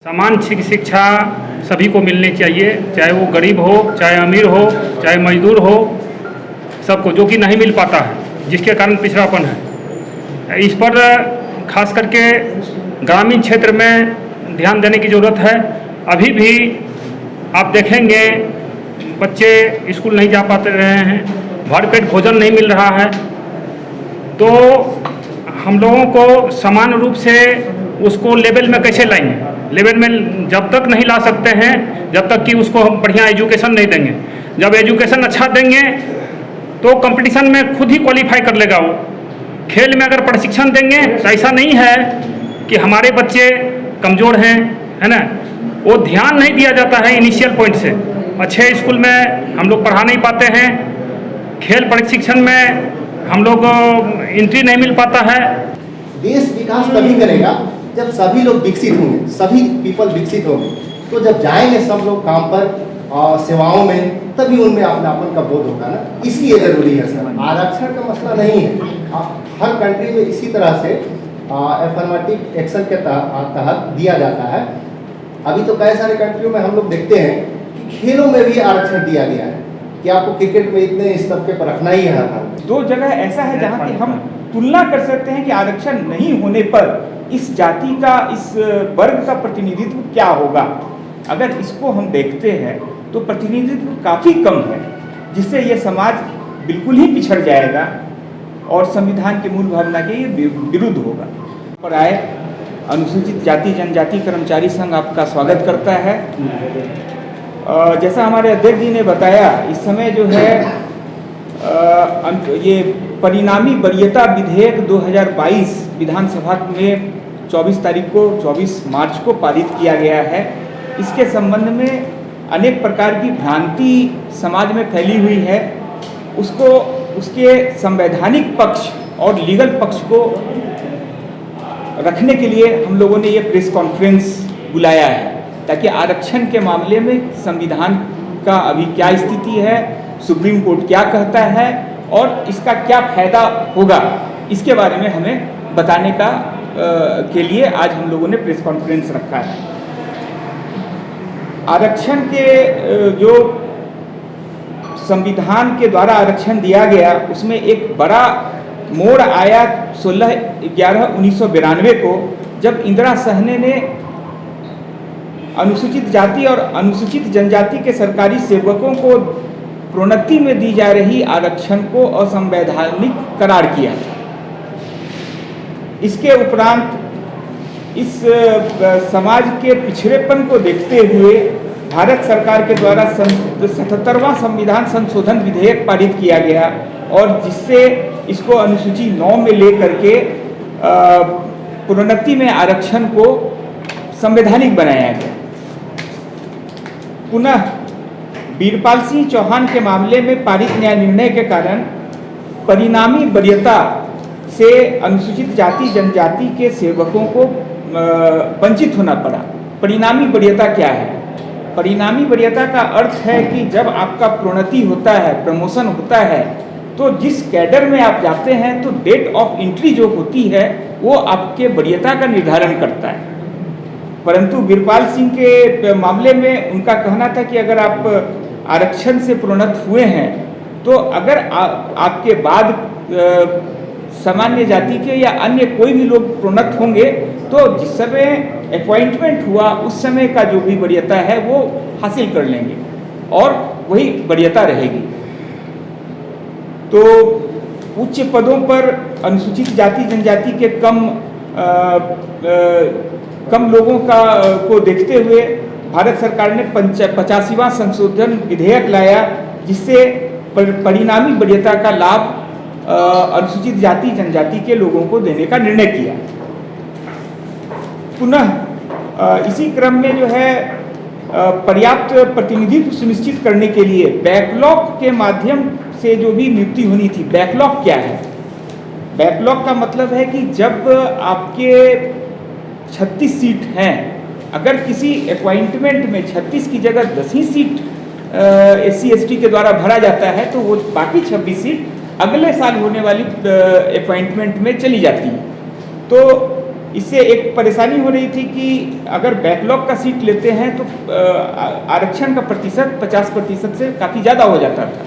समान शिक्षा सभी को मिलनी चाहिए, चाहे वो गरीब हो, चाहे अमीर हो, चाहे मजदूर हो, सबको, जो कि नहीं मिल पाता है, जिसके कारण पिछड़ापन है। इस पर खास करके ग्रामीण क्षेत्र में ध्यान देने की ज़रूरत है। अभी भी आप देखेंगे बच्चे स्कूल नहीं जा पाते रहे हैं, भरपेट भोजन नहीं मिल रहा है। तो हम लोगों को समान रूप से उसको लेवल में कैसे लाएंगे? लेवल में जब तक नहीं ला सकते हैं जब तक कि उसको हम बढ़िया एजुकेशन नहीं देंगे। जब एजुकेशन अच्छा देंगे तो कंपटीशन में खुद ही क्वालिफाई कर लेगा वो। खेल में अगर प्रशिक्षण देंगे तो ऐसा नहीं है कि हमारे बच्चे कमज़ोर हैं, है ना, वो ध्यान नहीं दिया जाता है इनिशियल पॉइंट से। अच्छे स्कूल में हम लोग पढ़ा नहीं पाते हैं, खेल प्रशिक्षण में हम लोग एंट्री नहीं मिल पाता है। देश विकास तभी करेगा जब सभी लोग विकसित होंगे, सभी पीपल विकसित होंगे। तो जब जाएंगे सब लोग काम पर और सेवाओं में, तभी उनमें अपनापन का बोध होगा ना। इसलिए जरूरी है सर, आरक्षण का मसला नहीं है। हर कंट्री में इसी तरह से एफर्मेटिव एक्शन के तहत दिया जाता है। अभी तो कई सारे कंट्रियों में हम लोग देखते हैं कि खेलों में भी आरक्षण दिया गया है कि आपको क्रिकेट में इतने स्तर पे पर रखना ही है। दो जगह ऐसा है जहाँ की हम तुलना कर सकते हैं कि आरक्षण नहीं होने पर इस जाति का, इस वर्ग का प्रतिनिधित्व क्या होगा। अगर इसको हम देखते हैं तो प्रतिनिधित्व काफ़ी कम है, जिससे ये समाज बिल्कुल ही पिछड़ जाएगा और संविधान की मूल भावना के ये विरुद्ध होगा। पर आए अनुसूचित जाति जनजाति कर्मचारी संघ आपका स्वागत करता है। जैसा हमारे अध्यक्ष जी ने बताया, इस समय जो है ये परिणामी वरीयता विधेयक 2022 विधानसभा में 24 मार्च को पारित किया गया है। इसके संबंध में अनेक प्रकार की भ्रांति समाज में फैली हुई है। उसको, उसके संवैधानिक पक्ष और लीगल पक्ष को रखने के लिए हम लोगों ने ये प्रेस कॉन्फ्रेंस बुलाया है, ताकि आरक्षण के मामले में संविधान का अभी क्या स्थिति है, सुप्रीम कोर्ट क्या कहता है और इसका क्या फायदा होगा, इसके बारे में हमें बताने का के लिए आज हम लोगों ने प्रेस कॉन्फ्रेंस रखा है। आरक्षण के जो संविधान के द्वारा आरक्षण दिया गया, उसमें एक बड़ा मोड़ आया 16/11/1992 को, जब इंदिरा सहने ने अनुसूचित जाति और अनुसूचित जनजाति के सरकारी सेवकों को प्रोन्नति में दी जा रही आरक्षण को असंवैधानिक करार किया था। इसके उपरांत इस समाज के पिछड़ेपन को देखते हुए भारत सरकार के द्वारा 77वां संविधान संशोधन विधेयक पारित किया गया, और जिससे इसको अनुसूची 9 में लेकर के प्रोन्नति में आरक्षण को संवैधानिक बनाया गया। पुनः वीरपाल सिंह चौहान के मामले में पारित न्याय निर्णय के कारण परिणामी वरीयता से अनुसूचित जाति जनजाति के सेवकों को वंचित होना पड़ा। परिणामी वरीयता क्या है? परिणामी वरीयता का अर्थ है कि जब आपका प्रोन्नति होता है, प्रमोशन होता है, तो जिस कैडर में आप जाते हैं तो डेट ऑफ एंट्री जो होती है वो आपके वरीयता का निर्धारण करता है। परंतु वीरपाल सिंह के मामले में उनका कहना था कि अगर आप आरक्षण से प्रोन्नत हुए हैं तो अगर आपके बाद सामान्य जाति के या अन्य कोई भी लोग प्रोन्नत होंगे तो जिस समय अपॉइंटमेंट हुआ उस समय का जो भी वरीयता है वो हासिल कर लेंगे और वही वरीयता रहेगी। तो उच्च पदों पर अनुसूचित जाति जनजाति के कम लोगों को देखते हुए भारत सरकार ने 85वां संशोधन विधेयक लाया, जिससे परिणामी वरीयता का लाभ अनुसूचित जाति जनजाति के लोगों को देने का निर्णय किया। पुनः इसी क्रम में जो है पर्याप्त प्रतिनिधित्व सुनिश्चित करने के लिए बैकलॉग के माध्यम से जो भी नियुक्ति होनी थी। बैकलॉग क्या है? बैकलॉग का मतलब है कि जब आपके 36 सीट हैं, अगर किसी अपॉइंटमेंट में 36 की जगह 10 ही सीट SC ST के द्वारा भरा जाता है तो वो बाकी 26 सीट अगले साल होने वाली अपॉइंटमेंट में चली जाती है। तो इससे एक परेशानी हो रही थी कि अगर बैकलॉग का सीट लेते हैं तो आरक्षण का प्रतिशत 50% से काफ़ी ज़्यादा हो जाता था।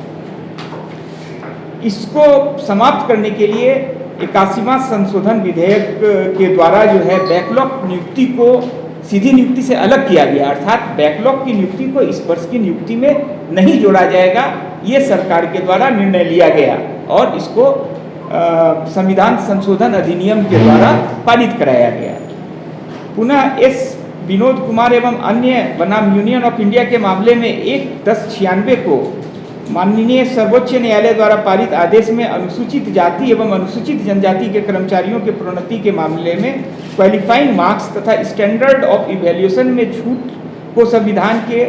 इसको समाप्त करने के लिए 81वां संशोधन विधेयक के द्वारा जो है बैकलॉग नियुक्ति को सीधी नियुक्ति से अलग किया गया, अर्थात बैकलॉग की नियुक्ति को इस वर्ष की नियुक्ति में नहीं जोड़ा जाएगा। ये सरकार के द्वारा निर्णय लिया गया और इसको संविधान संशोधन अधिनियम के द्वारा पारित कराया गया। पुनः एस विनोद कुमार एवं अन्य बनाम यूनियन ऑफ इंडिया के मामले में 1/10/96 को माननीय सर्वोच्च न्यायालय द्वारा पारित आदेश में अनुसूचित जाति एवं अनुसूचित जनजाति के कर्मचारियों के प्रोन्नति के मामले में क्वालिफाइंग मार्क्स तथा स्टैंडर्ड ऑफ इवैल्यूएशन में छूट को संविधान के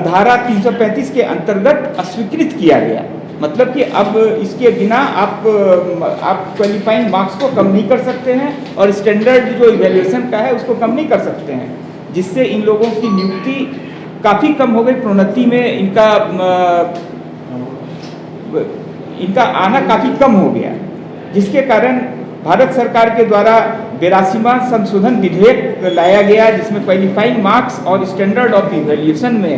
धारा 335 के अंतर्गत अस्वीकृत किया गया। मतलब कि अब इसके बिना आप क्वालिफाइंग मार्क्स को कम नहीं कर सकते हैं और स्टैंडर्ड जो इवैल्यूएशन का है उसको कम नहीं कर सकते हैं, जिससे इन लोगों की नियुक्ति काफ़ी कम हो गई। प्रोन्नति में इनका आना काफ़ी कम हो गया, जिसके कारण भारत सरकार के द्वारा 82वां संशोधन विधेयक लाया गया, जिसमें क्वालिफाइंग मार्क्स और स्टैंडर्ड ऑफ इवैल्यूएशन में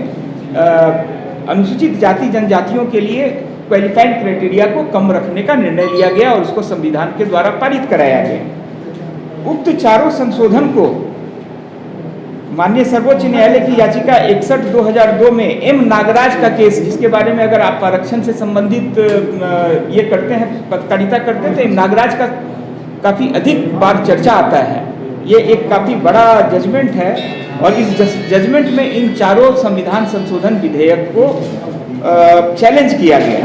अनुसूचित जाति जनजातियों के लिए क्वालिफाइंग क्राइटेरिया को कम रखने का निर्णय लिया गया और उसको संविधान के द्वारा पारित कराया गया। उक्त चारों संशोधन को माननीय सर्वोच्च न्यायालय की याचिका 61/2002 में एम नागराज का केस, जिसके बारे में अगर आप आरक्षण से संबंधित ये करते हैं, पत्रकारिता करते हैं, तो एम नागराज का काफ़ी अधिक बार चर्चा आता है। ये एक काफ़ी बड़ा जजमेंट है और इस जजमेंट में इन चारों संविधान संशोधन विधेयक को चैलेंज किया गया।